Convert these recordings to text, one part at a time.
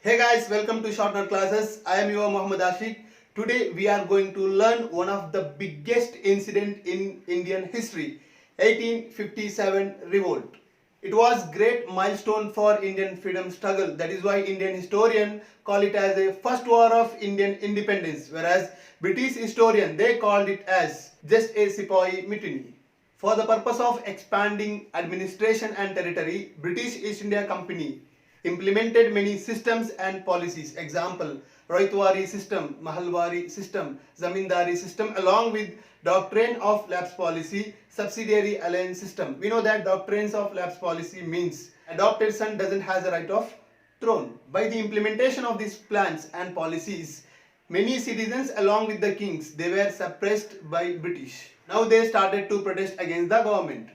Hey guys, welcome to Short Note Classes. I am your Mohammadaashiq. Today we are going to learn one of the biggest incident in Indian history, 1857 Revolt. It was great milestone for Indian freedom struggle. That is why Indian historian call it as a first war of Indian independence, whereas British historian they called it as just a sepoy mutiny. For the purpose of expanding administration and territory, British East India Company implemented many systems and policies. Example, Roitwari system, Mahalwari system, Zamindari system along with doctrine of lapse policy, subsidiary alliance system. We know that doctrines of lapse policy means adopted son doesn't have the right of throne. By the implementation of these plans and policies, many citizens along with the kings, they were suppressed by British. Now they started to protest against the government.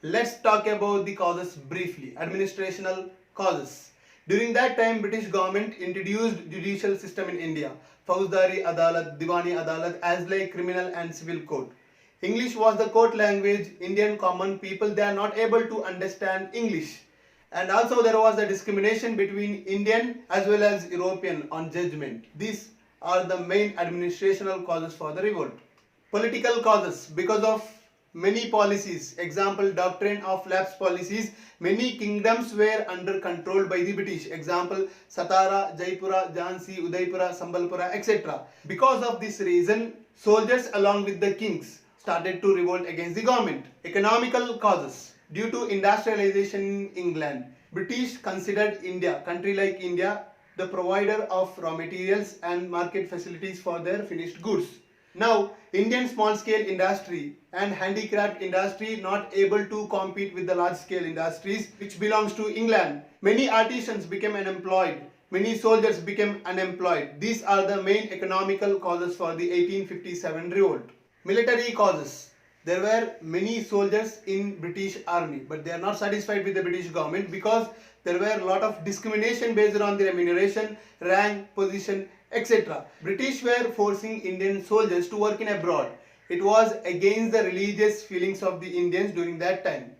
Let's talk about the causes briefly. Administrational causes. During that time, British government introduced judicial system in India. Fauzdari Adalat, Diwani Adalat as like criminal and civil court. English was the court language. Indian common people, they are not able to understand English. And also there was a discrimination between Indian as well as European on judgment. These are the main administrational causes for the revolt. Political causes. Because of many policies, example doctrine of lapse policies, many kingdoms were under control by the British. Example Satara, Jaipura, Jhansi, Udaipura, Sambalpura, etc. Because of this reason, soldiers along with the kings started to revolt against the government. Economical causes. Due to industrialization in England, British considered India, country like India, the provider of raw materials and market facilities for their finished goods. Now, Indian small-scale industry and handicraft industry not able to compete with the large-scale industries which belongs to England. Many artisans became unemployed. Many soldiers became unemployed. These are the main economical causes for the 1857 revolt. Military causes. There were many soldiers in British army, but they are not satisfied with the British government because there were a lot of discrimination based on the remuneration, rank, position, etc. British were forcing Indian soldiers to work in abroad. It was against the religious feelings of the Indians during that time.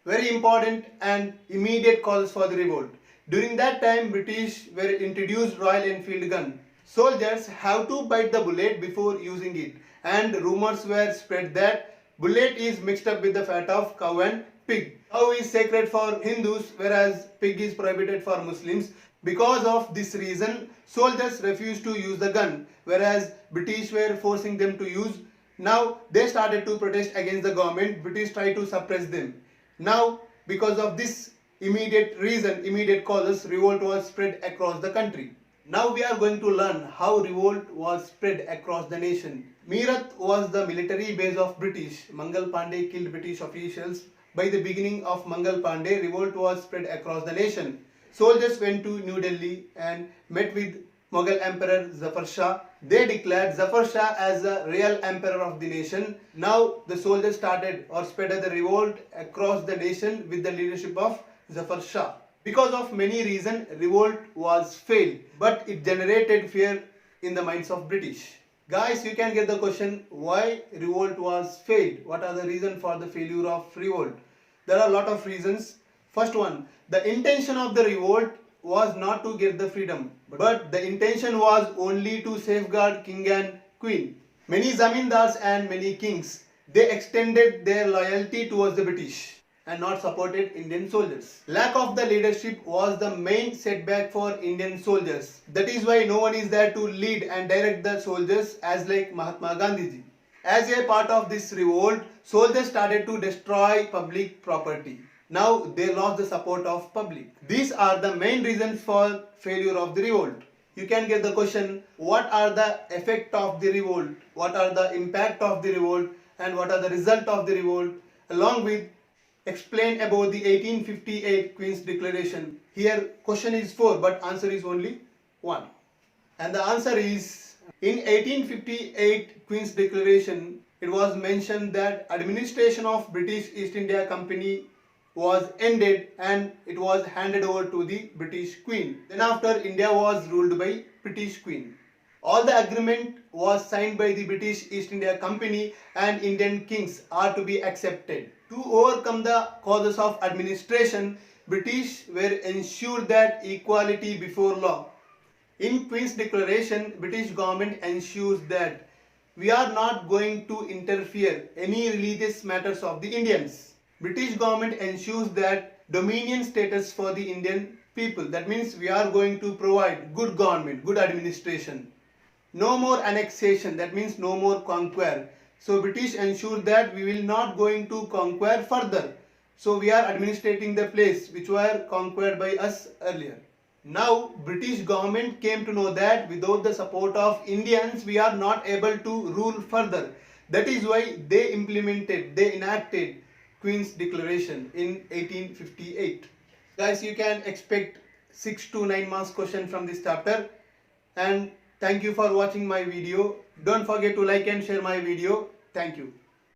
Very important and immediate causes for the revolt. During that time, British were introduced Royal Enfield Gun. Soldiers have to bite the bullet before using it, and rumors were spread that bullet is mixed up with the fat of cow and pig. Cow is sacred for Hindus, whereas pig is prohibited for Muslims. Because of this reason, soldiers refused to use the gun, whereas British were forcing them to use. Now they started to protest against the government. British tried to suppress them. Now because of this immediate reason, immediate causes, revolt was spread across the country. Now we are going to learn how revolt was spread across the nation. Meerut was the military base of British. Mangal Pandey killed British officials. By the beginning of Mangal Pandey, revolt was spread across the nation. Soldiers went to New Delhi and met with Mughal Emperor Zafar Shah. They declared Zafar Shah as the real emperor of the nation. Now the soldiers started or spread the revolt across the nation with the leadership of Zafar Shah. Because of many reasons, revolt was failed, but it generated fear in the minds of British. Guys, you can get the question, why revolt was failed? What are the reasons for the failure of revolt? There are a lot of reasons. First one, the intention of the revolt was not to get the freedom, but the intention was only to safeguard king and queen. Many zamindars and many kings, they extended their loyalty towards the British and not supported Indian soldiers. Lack of the leadership was the main setback for Indian soldiers. That is why no one is there to lead and direct the soldiers as like Mahatma Gandhi. As a part of this revolt, soldiers started to destroy public property. Now they lost the support of public. These are the main reasons for failure of the revolt. You can get the question, what are the effect of the revolt? What are the impact of the revolt? And what are the result of the revolt? Along with explain about the 1858 Queen's Declaration. Here question is 4 but answer is only 1. And the answer is, in 1858 Queen's Declaration, it was mentioned that administration of British East India Company was ended and it was handed over to the British Queen. Then after, India was ruled by British Queen. All the agreement was signed by the British East India Company and Indian kings are to be accepted. To overcome the causes of administration, British were ensured that equality before law. In Queen's Declaration, British government ensures that we are not going to interfere any religious matters of the Indians. British government ensures that dominion status for the Indian people. That means we are going to provide good government, good administration. No more annexation, that means no more conquer. So British ensure that we will not going to conquer further. So we are administrating the place which were conquered by us earlier. Now British government came to know that without the support of Indians we are not able to rule further. That is why they enacted Queen's Declaration in 1858. Guys, you can expect 6 to 9 marks question from this chapter. And thank you for watching my video. Don't forget to like and share my video. Thank you.